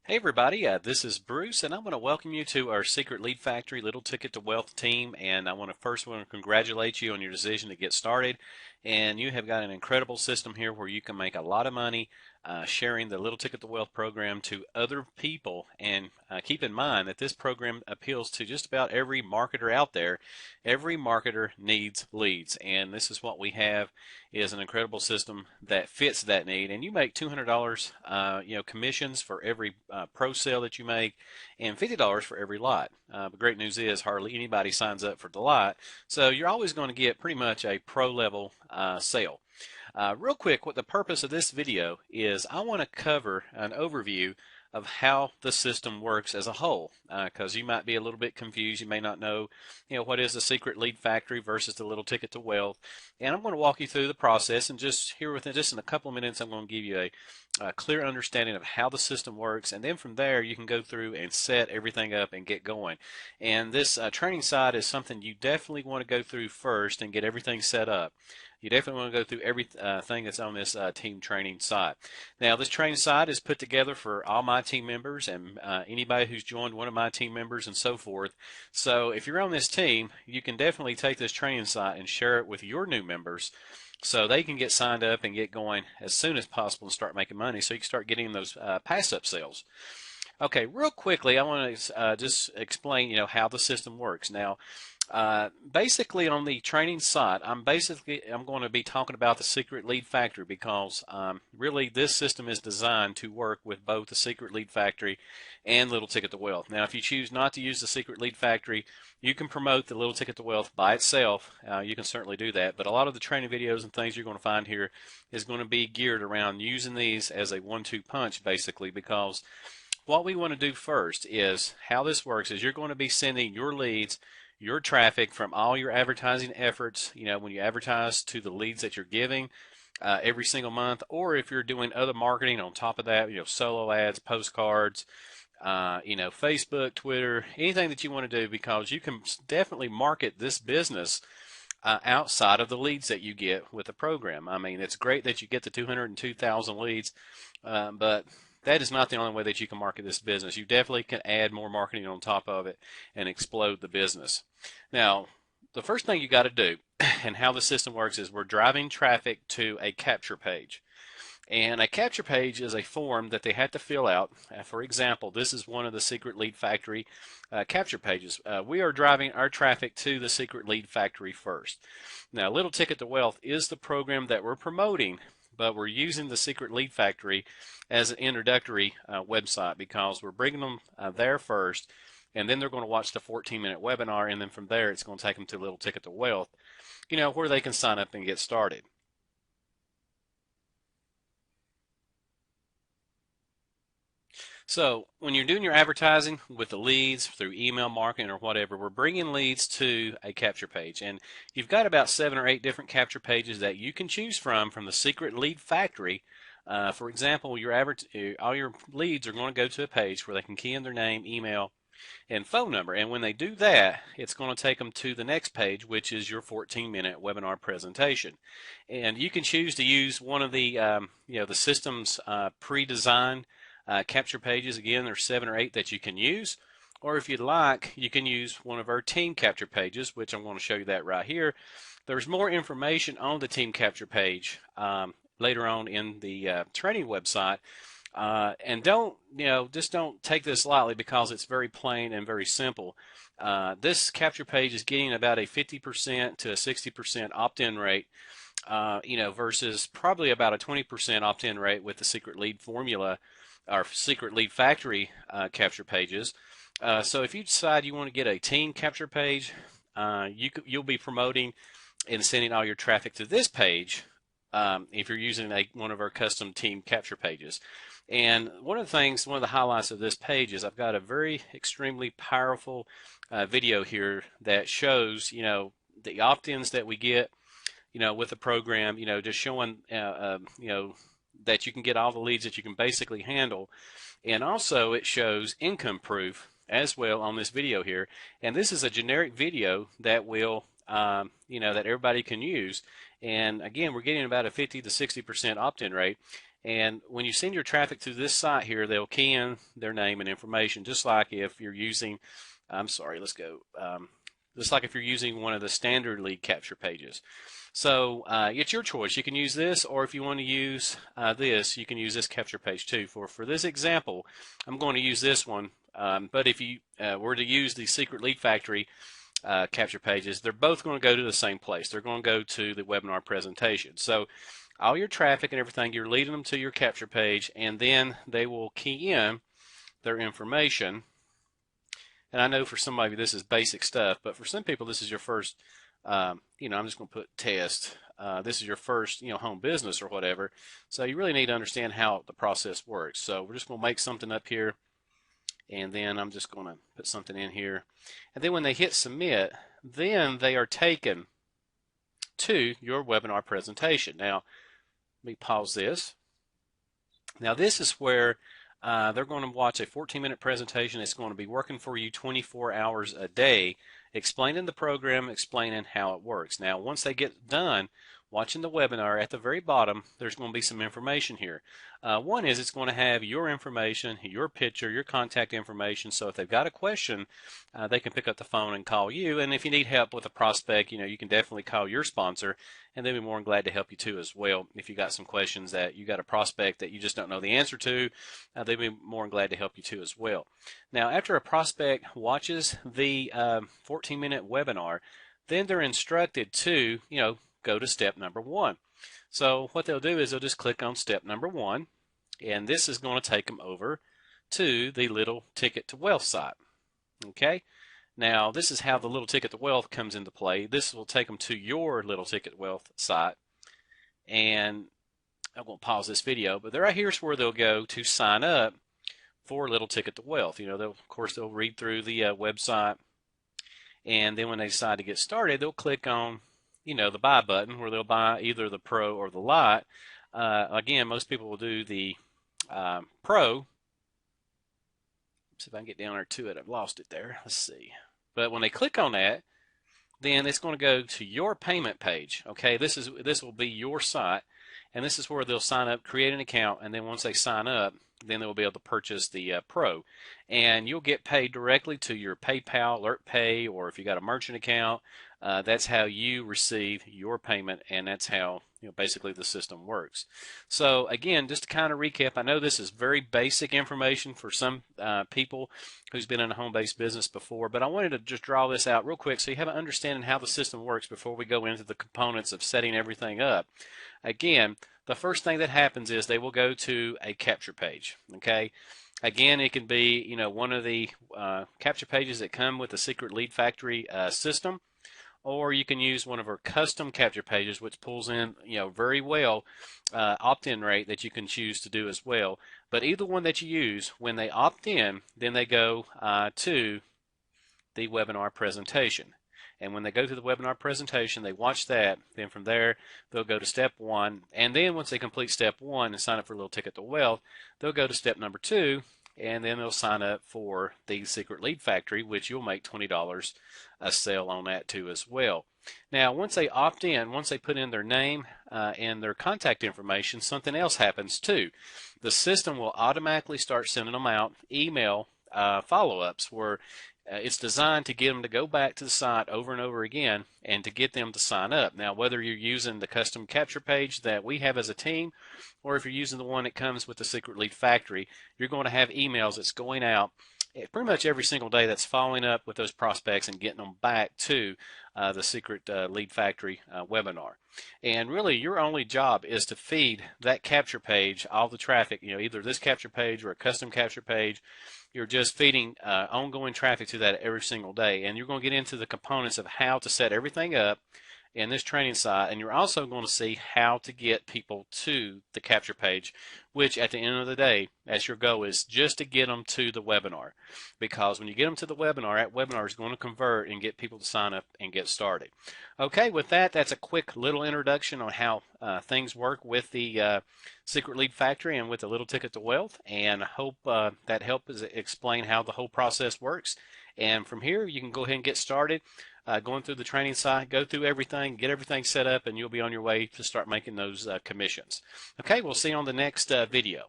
Hey everybody, this is Bruce, and I want to welcome you to our Secret Lead Factory Little Ticket to Wealth team. And I want to congratulate you on your decision to get started. And you have got an incredible system here where you can make a lot of money sharing the Little Ticket to Wealth program to other people. And keep in mind that this program appeals to just about every marketer out there. Every marketer needs leads, and this is what we have is an incredible system that fits that need. And you make $200 commissions for every pro sale that you make, and $50 for every lot. The great news is hardly anybody signs up for the lot, so you're always going to get pretty much a pro level sale. Real quick, what the purpose of this video is, I want to cover an overview of how the system works as a whole, because you might be a little bit confused. You may not know, what is the Secret Lead Factory versus the Little Ticket to Wealth. And I'm going to walk you through the process, and just in a couple of minutes, I'm going to give you a clear understanding of how the system works, and then from there you can go through and set everything up and get going. And this training side is something you definitely want to go through first and get everything set up. You definitely want to go through everything that's on this team training site. Now, this training site is put together for all my team members and anybody who's joined one of my team members and so forth. So if you're on this team, you can definitely take this training site and share it with your new members so they can get signed up and get going as soon as possible and start making money so you can start getting those pass-up sales. Okay, real quickly, I want to just explain, how the system works. Now, basically on the training site, I'm going to be talking about the Secret Lead Factory because really this system is designed to work with both the Secret Lead Factory and Little Ticket to Wealth. Now, if you choose not to use the Secret Lead Factory, you can promote the Little Ticket to Wealth by itself. You can certainly do that, but a lot of the training videos and things you're going to find here is going to be geared around using these as a 1-2 punch, basically, because what we want to do first is how this works is you're going to be sending your leads, your traffic from all your advertising efforts, when you advertise to the leads that you're giving every single month, or if you're doing other marketing on top of that, solo ads, postcards, Facebook, Twitter, anything that you want to do, because you can definitely market this business outside of the leads that you get with the program. I mean, it's great that you get the 202,000 leads, but that is not the only way that you can market this business. You definitely can add more marketing on top of it and explode the business. Now, the first thing you got to do and how the system works is we're driving traffic to a capture page. And a capture page is a form that they have to fill out. For example, this is one of the Secret Lead Factory capture pages. We are driving our traffic to the Secret Lead Factory first. Now, Little Ticket to Wealth is the program that we're promoting, but we're using the Secret Lead Factory as an introductory website because we're bringing them there first, and then they're going to watch the 14-minute webinar, and then from there it's going to take them to Little Ticket to Wealth, where they can sign up and get started. So when you're doing your advertising with the leads through email marketing or whatever, we're bringing leads to a capture page. And you've got about 7 or 8 different capture pages that you can choose from the Secret Lead Factory. For example, all your leads are going to go to a page where they can key in their name, email, and phone number. And when they do that, it's going to take them to the next page, which is your 14-minute webinar presentation. And you can choose to use one of the the system's pre-designed capture pages. Again, there's 7 or 8 that you can use, or if you'd like, you can use one of our team capture pages, which I'm going to show you that right here. There's more information on the team capture page later on in the training website, and just don't take this lightly because it's very plain and very simple. This capture page is getting about a 50% to a 60% opt-in rate, versus probably about a 20% opt-in rate with the Secret Lead formula, our Secret Lead Factory capture pages. So if you decide you want to get a team capture page, you'll be promoting and sending all your traffic to this page if you're using one of our custom team capture pages. And one of the highlights of this page is I've got a very extremely powerful video here that shows the opt-ins that we get with the program, just showing that you can get all the leads that you can basically handle. And also it shows income proof as well on this video here. And this is a generic video that will, that everybody can use. And again, we're getting about a 50 to 60% opt-in rate. And when you send your traffic to this site here, they'll key in their name and information, just like if you're using, I'm sorry, let's go, just like if you're using one of the standard lead capture pages. So it's your choice. You can use this, or if you want to use this, you can use this capture page too. For this example, I'm going to use this one. But if you were to use the Secret Lead Factory capture pages, they're both going to go to the same place. They're going to go to the webinar presentation. So all your traffic and everything, you're leading them to your capture page, and then they will key in their information. And I know for somebody this is basic stuff, but for some people this is your first, I'm just going to put test. This is your first, home business or whatever. So you really need to understand how the process works. So we're just going to make something up here, and then I'm just going to put something in here. And then when they hit submit, then they are taken to your webinar presentation. Now, let me pause this. Now this is where they're going to watch a 14-minute presentation. It's going to be working for you 24 hours a day, explaining the program, explaining how it works. Now, once they get done watching the webinar, at the very bottom, there's going to be some information here. One is it's going to have your information, your picture, your contact information. So if they've got a question, they can pick up the phone and call you. And if you need help with a prospect, you can definitely call your sponsor, and they'll be more than glad to help you too as well. If you got some questions that you got a prospect that you just don't know the answer to, they'll be more than glad to help you too as well. Now, after a prospect watches the 14-minute webinar, then they're instructed to, go to step number 1. So what they'll do is they'll just click on step number 1, and this is going to take them over to the Little Ticket to Wealth site. Okay? Now, this is how the Little Ticket to Wealth comes into play. This will take them to your Little Ticket to Wealth site, and I won't pause this video, but right here's where they'll go to sign up for Little Ticket to Wealth. Of course, they'll read through the website, and then when they decide to get started, they'll click on the buy button, where they'll buy either the Pro or the Lite. Again, most people will do the Pro. Let's see if I can get down there to it. I've lost it there. Let's see. But when they click on that, then it's going to go to your payment page. Okay, this will be your site, and this is where they'll sign up, create an account, and then once they sign up, then they'll be able to purchase the Pro. And you'll get paid directly to your PayPal, AlertPay, or if you got a merchant account, that's how you receive your payment, and that's how basically the system works. So again, just to kind of recap, I know this is very basic information for some people who's been in a home-based business before, but I wanted to just draw this out real quick so you have an understanding how the system works before we go into the components of setting everything up. Again, the first thing that happens is they will go to a capture page. Okay. Again, it can be one of the capture pages that come with the Secret Lead Factory system, or you can use one of our custom capture pages, which pulls in very well opt-in rate that you can choose to do as well. But either one that you use, when they opt in, then they go to the webinar presentation. And when they go to the webinar presentation, they watch that. Then from there, they'll go to step 1. And then once they complete step 1 and sign up for a Little Ticket to Wealth, they'll go to step number 2, and then they'll sign up for the Secret Lead Factory, which you'll make $20 a sale on that too as well. Now, once they opt in, once they put in their name and their contact information, something else happens too. The system will automatically start sending them out email follow-ups where it's designed to get them to go back to the site over and over again and to get them to sign up. Now, whether you're using the custom capture page that we have as a team, or if you're using the one that comes with the Secret Lead Factory, you're going to have emails that's going out pretty much every single day that's following up with those prospects and getting them back to the Secret Lead Factory webinar. And really, your only job is to feed that capture page all the traffic, either this capture page or a custom capture page. You're just feeding ongoing traffic to that every single day. And you're going to get into the components of how to set everything up in this training site, and you're also going to see how to get people to the capture page, which at the end of the day, that's your goal, is just to get them to the webinar. Because when you get them to the webinar, that webinar is going to convert and get people to sign up and get started. Okay, with that, that's a quick little introduction on how things work with the Secret Lead Factory and with the Little Ticket to Wealth, and I hope that helps explain how the whole process works. And from here, you can go ahead and get started. going through the training site. Go through everything, get everything set up, and you'll be on your way to start making those commissions. Okay, we'll see you on the next video.